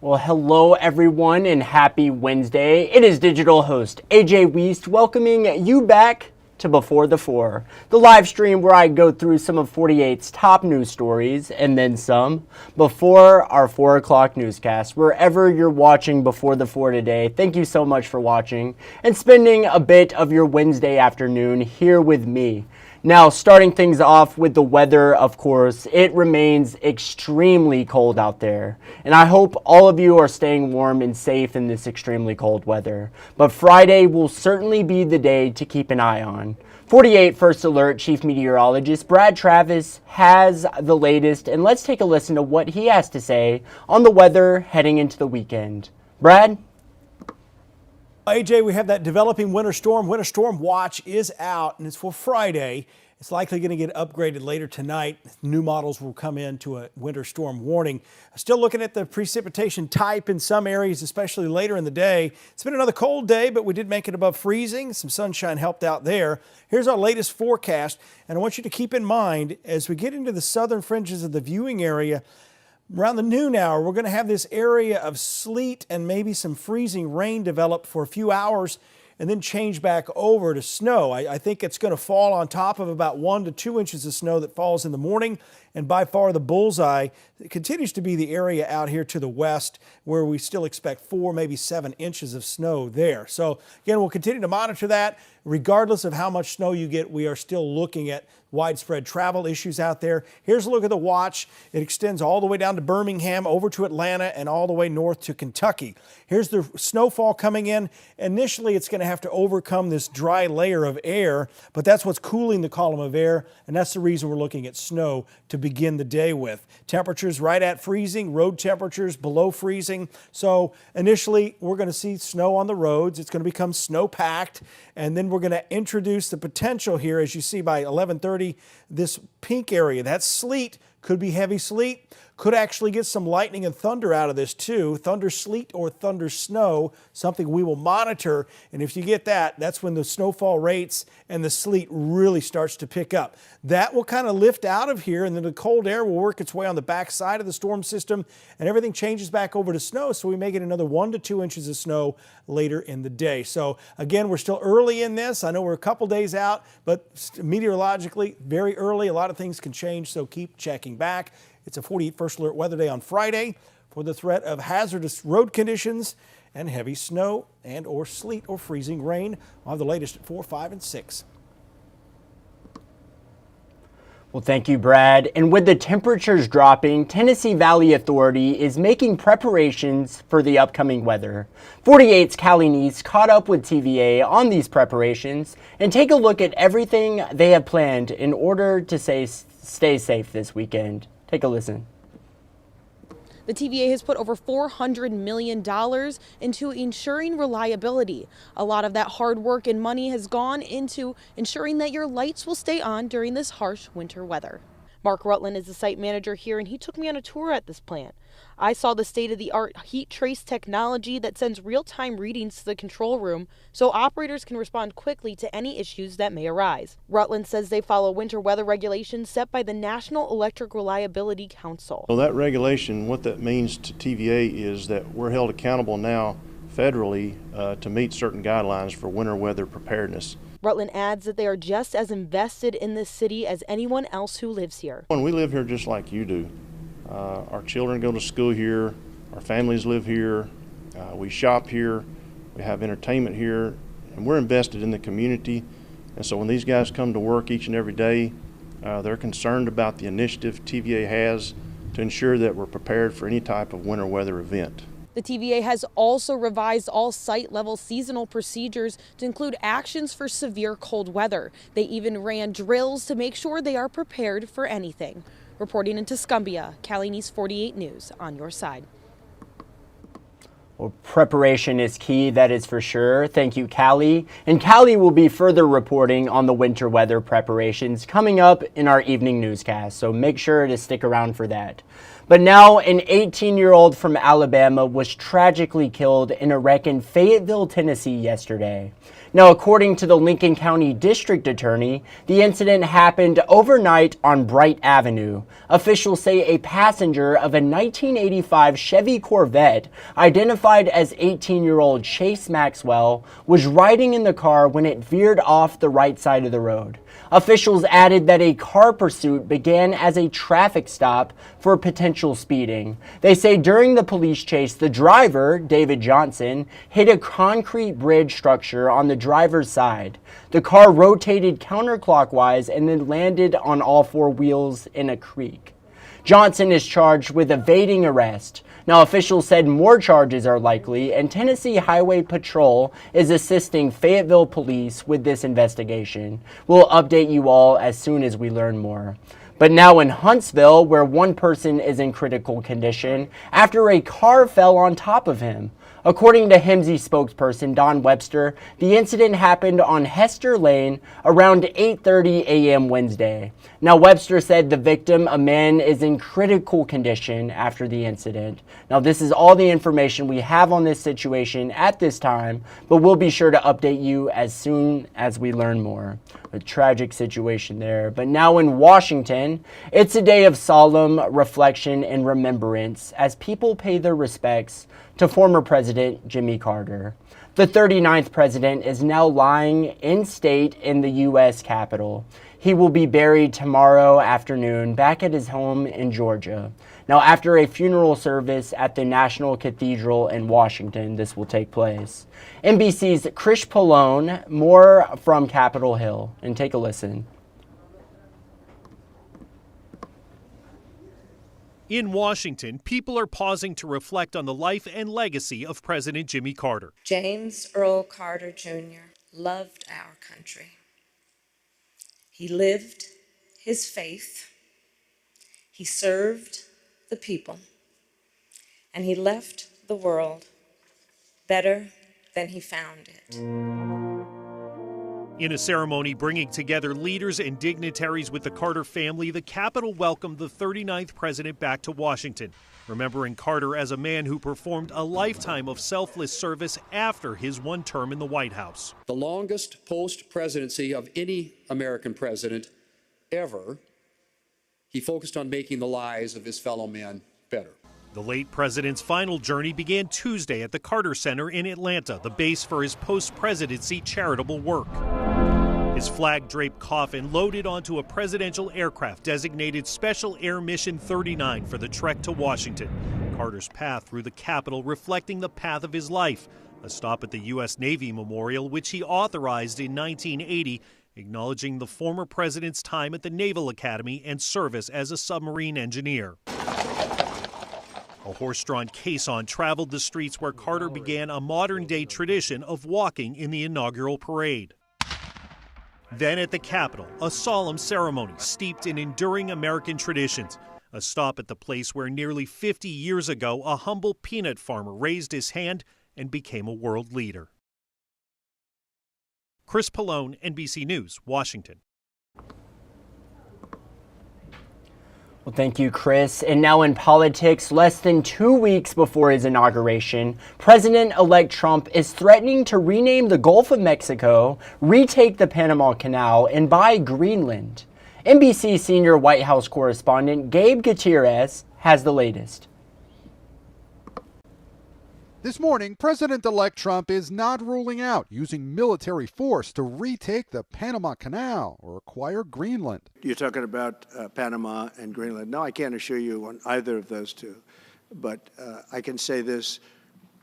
Well, hello everyone and happy Wednesday. It is digital host A.J Wuest welcoming you back to Before the Four, the live stream where I go through some of 48's top news stories and then some before our 4 o'clock newscast. Wherever you're watching Before the Four today, thank you so much for watching and spending a bit of your Wednesday afternoon here with me. Now, starting things off with the weather, of course, it remains extremely cold out there. And I hope all of you are staying warm and safe in this extremely cold weather. But Friday will certainly be the day to keep an eye on. 48 First Alert Chief Meteorologist Brad Travis has the latest, and let's take a listen to what he has to say on the weather heading into the weekend. Brad? AJ, we have that developing winter storm. Winter storm watch is out, and it's for Friday. It's likely going to get upgraded later tonight. New models will come into a winter storm warning. Still looking at the precipitation type in some areas, especially later in the day. It's been another cold day, but we did make it above freezing. Some sunshine helped out there. Here's our latest forecast, and I want you to keep in mind as we get into the southern fringes of the viewing area, around the noon hour, we're going to have this area of sleet and maybe some freezing rain develop for a few hours and then change back over to snow. I think it's going to fall on top of about 1 to 2 inches of snow that falls in the morning. And by far the bullseye continues to be the area out here to the west where we still expect 4, maybe 7 inches of snow there. So again, we'll continue to monitor that. Regardless of how much snow you get, we are still looking at widespread travel issues out there. Here's a look at the watch. It extends all the way down to Birmingham, over to Atlanta, and all the way north to Kentucky. Here's the snowfall coming in. Initially, it's going to have to overcome this dry layer of air, but that's what's cooling the column of air, and that's the reason we're looking at snow to begin the day with. Temperatures right at freezing, road temperatures below freezing. So initially, we're going to see snow on the roads. It's going to become snow-packed, and then we're going to introduce the potential here, as you see by 11:30, this pink area. That's sleet. Could be heavy sleet. Could actually get some lightning and thunder out of this too. Thunder sleet or thunder snow, something we will monitor. And if you get that, that's when the snowfall rates and the sleet really starts to pick up. That will kind of lift out of here, and then the cold air will work its way on the back side of the storm system, and everything changes back over to snow. So we may get another 1 to 2 inches of snow later in the day. So again, we're still early in this. I know we're a couple days out, but meteorologically very early. A lot of things can change, so keep checking back. It's a 48 First Alert weather day on Friday for the threat of hazardous road conditions and heavy snow and or sleet or freezing rain. We'll have the latest at 4, 5, and 6. Well, thank you, Brad. And with the temperatures dropping, Tennessee Valley Authority is making preparations for the upcoming weather. 48's Callie Neese caught up with TVA on these preparations and take a look at everything they have planned in order to stay safe this weekend. Take a listen. The TVA has put over $400 million into ensuring reliability. A lot of that hard work and money has gone into ensuring that your lights will stay on during this harsh winter weather. Mark Rutland is the site manager here, and he took me on a tour at this plant. I saw the state-of-the-art heat trace technology that sends real-time readings to the control room so operators can respond quickly to any issues that may arise. Rutland says they follow winter weather regulations set by the National Electric Reliability Council. Well, that regulation, what that means to TVA is that we're held accountable now federally to meet certain guidelines for winter weather preparedness. Rutland adds that they are just as invested in this city as anyone else who lives here. When we live here just like you do. Our children go to school here, our families live here, we shop here, we have entertainment here, and we're invested in the community. And so when these guys come to work each and every day, they're concerned about the initiative TVA has to ensure that we're prepared for any type of winter weather event. The TVA has also revised all site-level seasonal procedures to include actions for severe cold weather. They even ran drills to make sure they are prepared for anything. Reporting in Tuscumbia, Callie Neese, 48 News, on your side. Well, preparation is key, that is for sure. Thank you, Callie. And Callie will be further reporting on the winter weather preparations coming up in our evening newscast, so make sure to stick around for that. But now, an 18-year-old from Alabama was tragically killed in a wreck in Fayetteville, Tennessee yesterday. Now, according to the Lincoln County District Attorney, the incident happened overnight on Bright Avenue. Officials say a passenger of a 1985 Chevy Corvette, identified as 18-year-old Chase Maxwell, was riding in the car when it veered off the right side of the road. Officials added that a car pursuit began as a traffic stop for potential speeding. They say during the police chase, the driver, David Johnson, hit a concrete bridge structure on the driver's side. The car rotated counterclockwise and then landed on all four wheels in a creek. Johnson is charged with evading arrest. Now, officials said more charges are likely, and Tennessee Highway Patrol is assisting Fayetteville Police with this investigation. We'll update you all as soon as we learn more. But now in Huntsville, where one person is in critical condition after a car fell on top of him. According to HIMSI spokesperson Don Webster, the incident happened on Hester Lane around 8:30 a.m. Wednesday. Now, Webster said the victim, a man, is in critical condition after the incident. Now, this is all the information we have on this situation at this time, but we'll be sure to update you as soon as we learn more. A tragic situation there. But now in Washington, it's a day of solemn reflection and remembrance as people pay their respects to former President Jimmy Carter. The 39th president is now lying in state in the U.S. Capitol. He will be buried tomorrow afternoon back at his home in Georgia. Now, after a funeral service at the National Cathedral in Washington, this will take place. NBC's Krish Pallone, more from Capitol Hill, and take a listen. In Washington, people are pausing to reflect on the life and legacy of President Jimmy Carter. James Earl Carter Jr. loved our country. He lived his faith. He served the people. And he left the world better than he found it. In a ceremony bringing together leaders and dignitaries with the Carter family, the Capitol welcomed the 39th president back to Washington, remembering Carter as a man who performed a lifetime of selfless service after his one term in the White House. The longest post-presidency of any American president ever, he focused on making the lives of his fellow men better. The late president's final journey began Tuesday at the Carter Center in Atlanta, the base for his post-presidency charitable work. His flag-draped coffin loaded onto a presidential aircraft designated Special Air Mission 39 for the trek to Washington. Carter's path through the Capitol reflecting the path of his life, a stop at the U.S. Navy Memorial, which he authorized in 1980, acknowledging the former president's time at the Naval Academy and service as a submarine engineer. A horse-drawn caisson traveled the streets where Carter began a modern-day tradition of walking in the inaugural parade. Then at the Capitol, a solemn ceremony steeped in enduring American traditions, a stop at the place where nearly 50 years ago a humble peanut farmer raised his hand and became a world leader. Krish Pallone, NBC News, Washington. Well, thank you, Chris. And now in politics, less than 2 weeks before his inauguration, President-elect Trump is threatening to rename the Gulf of Mexico, retake the Panama Canal, and buy Greenland. NBC senior White House correspondent Gabe Gutierrez has the latest. This morning, President-elect Trump is not ruling out using military force to retake the Panama Canal or acquire Greenland. You're talking about Panama and Greenland. No, I can't assure you on either of those two. But I can say this,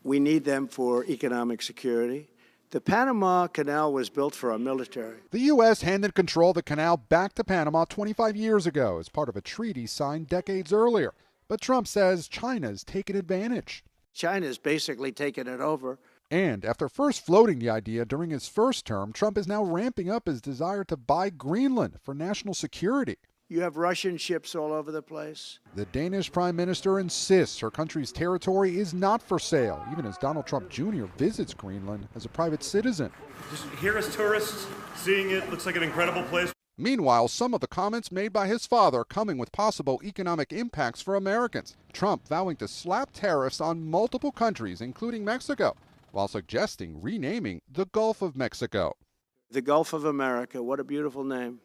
we need them for economic security. The Panama Canal was built for our military. The U.S. handed control of the canal back to Panama 25 years ago as part of a treaty signed decades earlier. But Trump says China's taken advantage. China's basically taken it over. And after first floating the idea during his first term, Trump is now ramping up his desire to buy Greenland for national security. You have Russian ships all over the place. The Danish Prime Minister insists her country's territory is not for sale, even as Donald Trump Jr. visits Greenland as a private citizen. Just here as tourists, seeing it looks like an incredible place. Meanwhile, some of the comments made by his father coming with possible economic impacts for Americans. Trump vowing to slap tariffs on multiple countries, including Mexico, while suggesting renaming the Gulf of Mexico. The Gulf of America, what a beautiful name.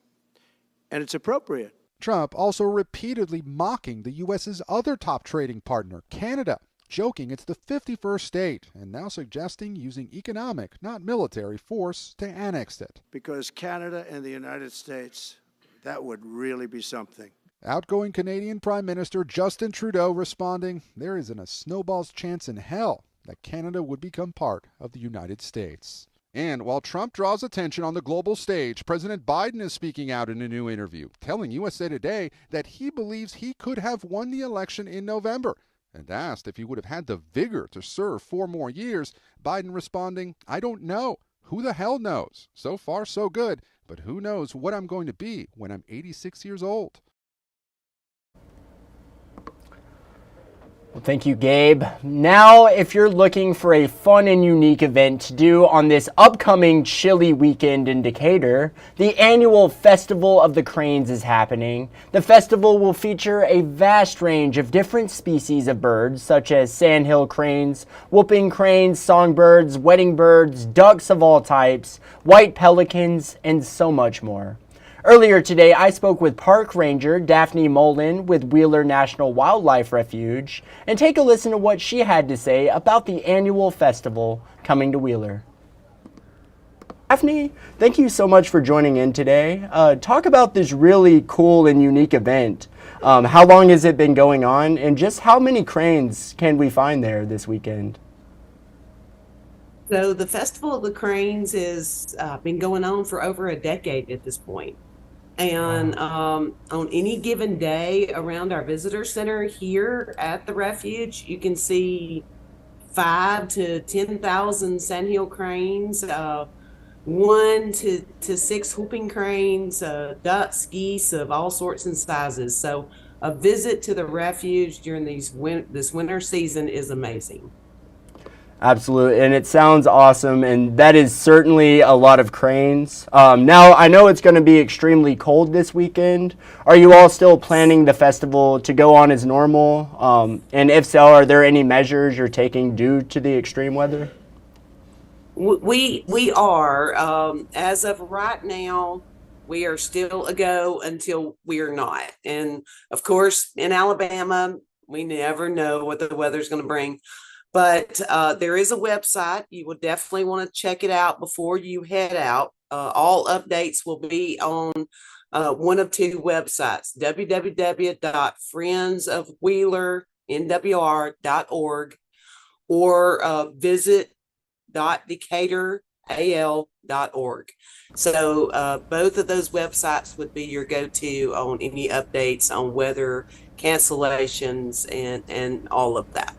And it's appropriate. Trump also repeatedly mocking the U.S.'s other top trading partner, Canada, joking it's the 51st state, and now suggesting using economic, not military, force to annex it. Because Canada and the United States, that would really be something. Outgoing Canadian Prime Minister Justin Trudeau responding, there isn't a snowball's chance in hell that Canada would become part of the United States. And while Trump draws attention on the global stage, President Biden is speaking out in a new interview, telling USA Today that he believes he could have won the election in November. And asked if he would have had the vigor to serve 4 more years, Biden responding, I don't know. Who the hell knows? So far, so good. But who knows what I'm going to be when I'm 86 years old? Well, thank you, Gabe. Now, if you're looking for a fun and unique event to do on this upcoming chilly weekend in Decatur, the annual Festival of the Cranes is happening. The festival will feature a vast range of different species of birds, such as sandhill cranes, whooping cranes, songbirds, wedding birds, ducks of all types, white pelicans, and so much more. Earlier today, I spoke with Park Ranger Daphne Mullen with Wheeler National Wildlife Refuge, and take a listen to what she had to say about the annual festival coming to Wheeler. Daphne, thank you so much for joining in today. Talk about this really cool and unique event. How long has it been going on, and just how many cranes can we find there this weekend? So the Festival of the Cranes has been going on for over a decade at this point. And on any given day around our visitor center here at the refuge, you can see 5,000 to 10,000 sandhill cranes, 1 to 6 whooping cranes, ducks, geese of all sorts and sizes. So a visit to the refuge during this winter season is amazing. Absolutely, and it sounds awesome, and that is certainly a lot of cranes. Now, I know it's going to be extremely cold this weekend. Are you all still planning the festival to go on as normal? And if so, are there any measures you're taking due to the extreme weather? We are, as of right now, we are still a go until we are not. And of course, in Alabama, we never know what the weather's going to bring. But there is a website. You will definitely want to check it out before you head out. All updates will be on one of 2 websites, www.friendsofwheelernwr.org or visit.decatural.org. So both of those websites would be your go-to on any updates on weather, cancellations, and all of that.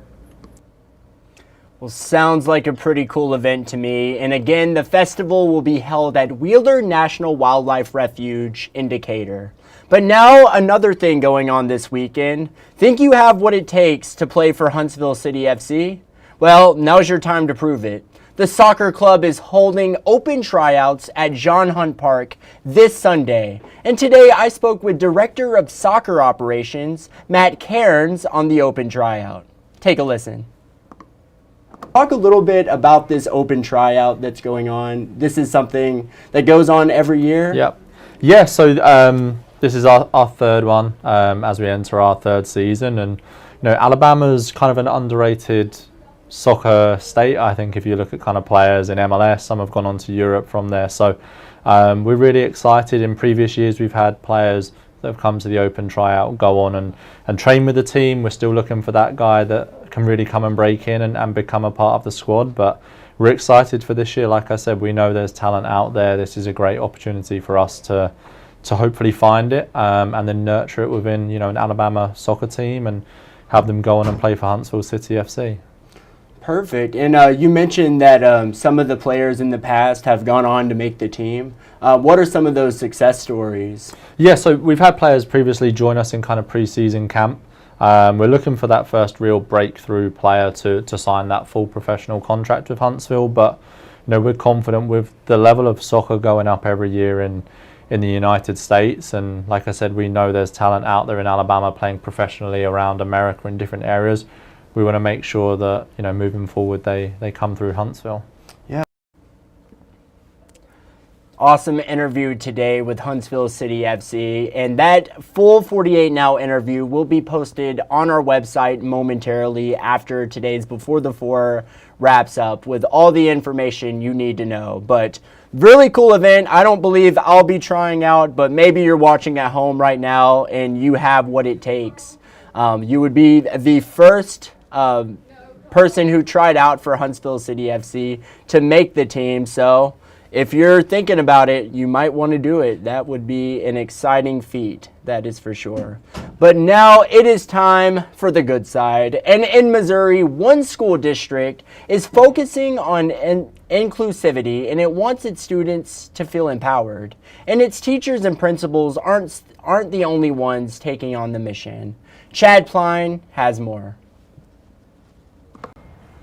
Well, sounds like a pretty cool event to me. And again, the festival will be held at Wheeler National Wildlife Refuge in Decatur. But now another thing going on this weekend. Think you have what it takes to play for Huntsville City FC? Well, now's your time to prove it. The soccer club is holding open tryouts at John Hunt Park this Sunday. And today I spoke with Director of Soccer Operations, Matt Cairns, on the open tryout. Take a listen. Talk a little bit about this open tryout that's going on. This is something that goes on every year? Yep. Yeah, so this is our 3rd one as we enter our 3rd season. And, Alabama's kind of an underrated soccer state. I think if you look at kind of players in MLS, some have gone on to Europe from there. So we're really excited. In previous years, we've had players that have come to the open tryout go on and train with the team. We're still looking for that guy that can really come and break in and become a part of the squad. But we're excited for this year. Like I said, we know there's talent out there. This is a great opportunity for us to hopefully find it and then nurture it within an Alabama soccer team and have them go on and play for Huntsville City FC. Perfect. And you mentioned that some of the players in the past have gone on to make the team. What are some of those success stories? Yeah, so we've had players previously join us in kind of pre-season camp. We're looking for that first real breakthrough player to sign that full professional contract with Huntsville. But we're confident with the level of soccer going up every year in the United States. And like I said, we know there's talent out there in Alabama playing professionally around America in different areas. we want to make sure that, you know, moving forward they come through Huntsville. Awesome interview today with Huntsville City FC, and that full 48 Now interview will be posted on our website momentarily after today's Before the Four wraps up with all the information you need to know. But really cool event. I don't believe I'll be trying out, but maybe you're watching at home right now and you have what it takes. You would be the first person who tried out for Huntsville City FC to make the team, so if you're thinking about it, you might want to do it. That would be an exciting feat, that is for sure. But now it is time for the good side. And in Missouri, one school district is focusing on inclusivity, and it wants its students to feel empowered. And its teachers and principals aren't the only ones taking on the mission. Chad Pline has more.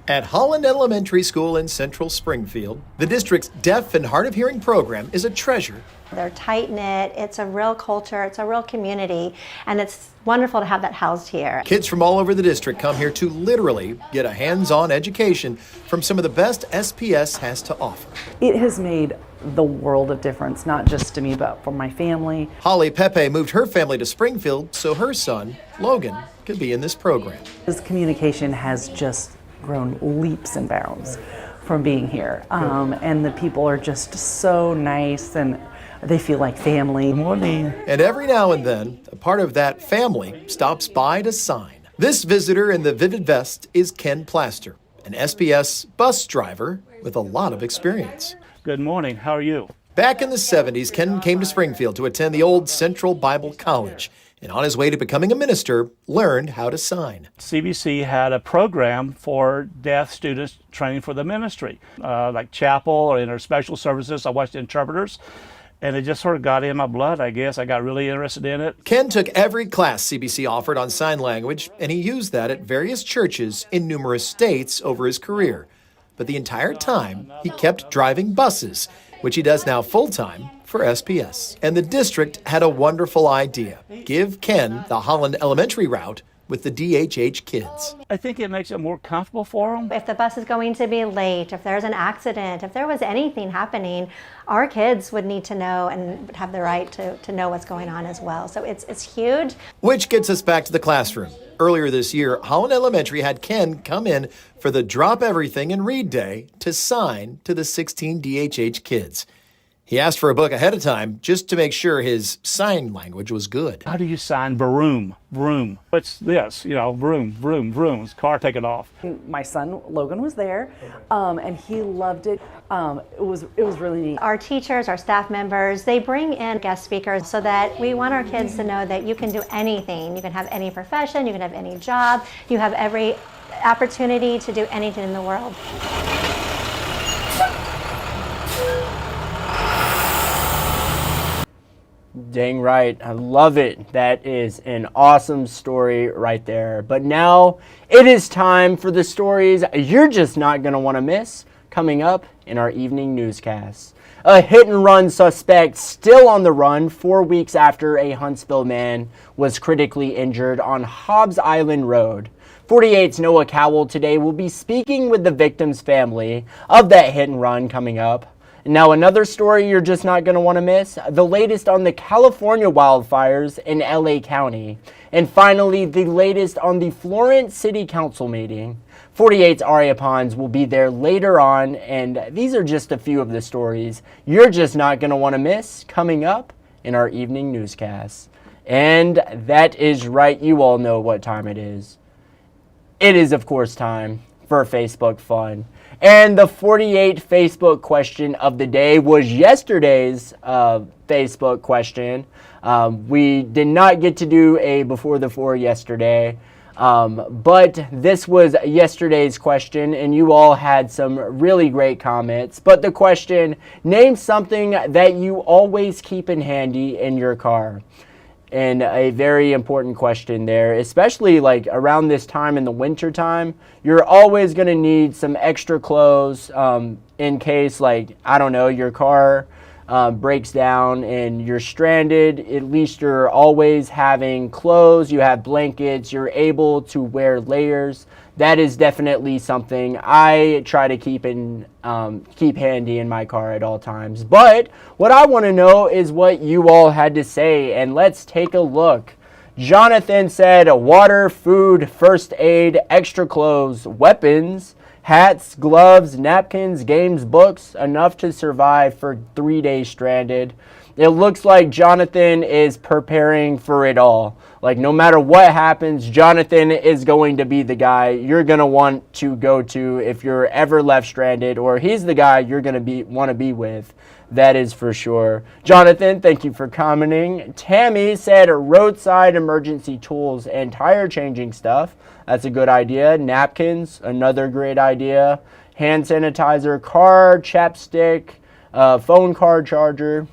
At Holland Elementary School in Central Springfield, the district's deaf and hard of hearing program is a treasure. They're tight-knit, it's a real culture, it's a real community, and it's wonderful to have that housed here. Kids from all over the district come here to literally get a hands-on education from some of the best SPS has to offer. It has made the world of difference, not just to me, but for my family. Holly Pepe moved her family to Springfield so her son, Logan, could be in this program. His communication has just grown leaps and bounds from being here. And the people are just so nice and they feel like family. Morning. And every now and then, a part of that family stops by to sign. This visitor in the vivid vest is Ken Plaster, an SPS bus driver with a lot of experience. Good morning, how are you? Back in the 70s, Ken came to Springfield to attend the old Central Bible College, and on his way to becoming a minister, learned how to sign. CBC had a program for deaf students training for the ministry, like chapel or in our special services. I watched interpreters, and it just sort of got in my blood, I guess. I got really interested in it. Ken took every class CBC offered on sign language, and he used that at various churches in numerous states over his career. But the entire time, he kept driving buses, which he does now full-time for SPS. And the district had a wonderful idea. Give Ken the Holland Elementary route with the DHH kids. I think it makes it more comfortable for them. If the bus is going to be late, if there's an accident, if there was anything happening, our kids would need to know and would have the right to know what's going on as well. So it's huge. Which gets us back to the classroom. Earlier this year, Holland Elementary had Ken come in for the Drop Everything and Read Day to sign to the 16 DHH kids. He asked for a book ahead of time just to make sure his sign language was good. How do you sign vroom, vroom? What's this? You know, vroom, vroom, vroom. It's car taking off. My son, Logan, was there, and he loved it. It was really neat. Our teachers, our staff members, they bring in guest speakers so that we want our kids to know that you can do anything. You can have any profession, you can have any job, you have every opportunity to do anything in the world. Dang right. I love it. That is an awesome story right there. But now it is time for the stories you're just not going to want to miss coming up in our evening newscast. A hit-and-run suspect still on the run 4 weeks after a Huntsville man was critically injured on Hobbs Island Road. 48's Noah Cowell today will be speaking with the victim's family of that hit-and-run coming up. Now, another story you're just not going to want to miss, the latest on the California wildfires in LA County. And finally, the latest on the Florence City Council meeting. 48's Aria Pons will be there later on, and these are just a few of the stories you're just not going to want to miss coming up in our evening newscast. And that is right, you all know what time it is. It is, of course, time for Facebook fun. And the 48 Facebook question of the day was yesterday's Facebook question. We did not get to do a Before the Four yesterday, but this was yesterday's question, and you all had some really great comments. But the question, name something that you always keep in handy in your car. And a very important question there, especially like around this time in the winter time. You're always going to need some extra clothes in case, like, I don't know, your car breaks down and you're stranded, at least you're always having clothes, you have blankets, you're able to wear layers. That is definitely something I try to keep handy in my car at all times. But what I want to know is what you all had to say, and let's take a look. Jonathan said water, food, first aid, extra clothes, weapons, hats, gloves, napkins, games, books, enough to survive for 3 days stranded. It looks like Jonathan is preparing for it all. Like, no matter what happens, Jonathan is going to be the guy you're going to want to go to if you're ever left stranded, or he's the guy you're going to want to be with. That is for sure. Jonathan, thank you for commenting. Tammy said roadside emergency tools and tire changing stuff. That's a good idea. Napkins, another great idea. Hand sanitizer, card, chapstick, phone card charger.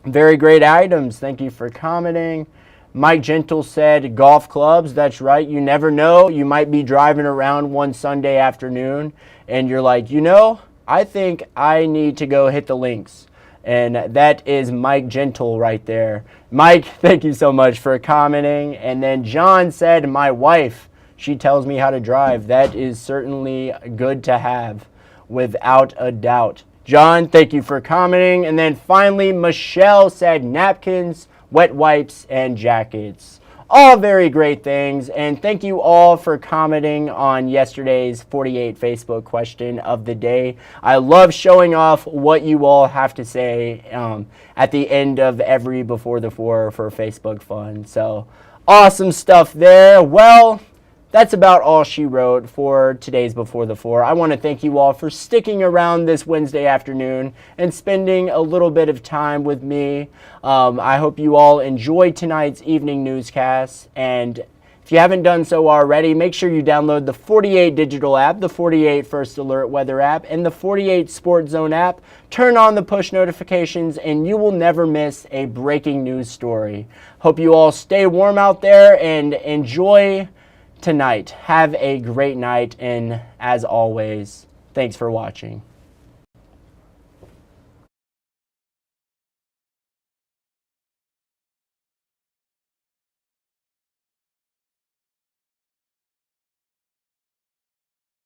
Very great items. Thank you for commenting. Mike Gentle said golf clubs. That's right. You never know. You might be driving around one Sunday afternoon and you're like, you know, I think I need to go hit the links. And that is Mike Gentle right there. Mike, thank you so much for commenting. And then John said, my wife, she tells me how to drive. That is certainly good to have, without a doubt. John, thank you for commenting. And then finally, Michelle said napkins, wet wipes, and jackets. All very great things, and thank you all for commenting on yesterday's 48 Facebook question of the day. I love showing off what you all have to say at the end of every Before the Four for Facebook fun. So awesome stuff there. Well, that's about all she wrote for today's Before the Four. I want to thank you all for sticking around this Wednesday afternoon and spending a little bit of time with me. I hope you all enjoyed tonight's evening newscast. And if you haven't done so already, make sure you download the 48 digital app, the 48 First Alert Weather app, and the 48 Sports Zone app. Turn on the push notifications and you will never miss a breaking news story. Hope you all stay warm out there and enjoy tonight. Have a great night, and as always, thanks for watching.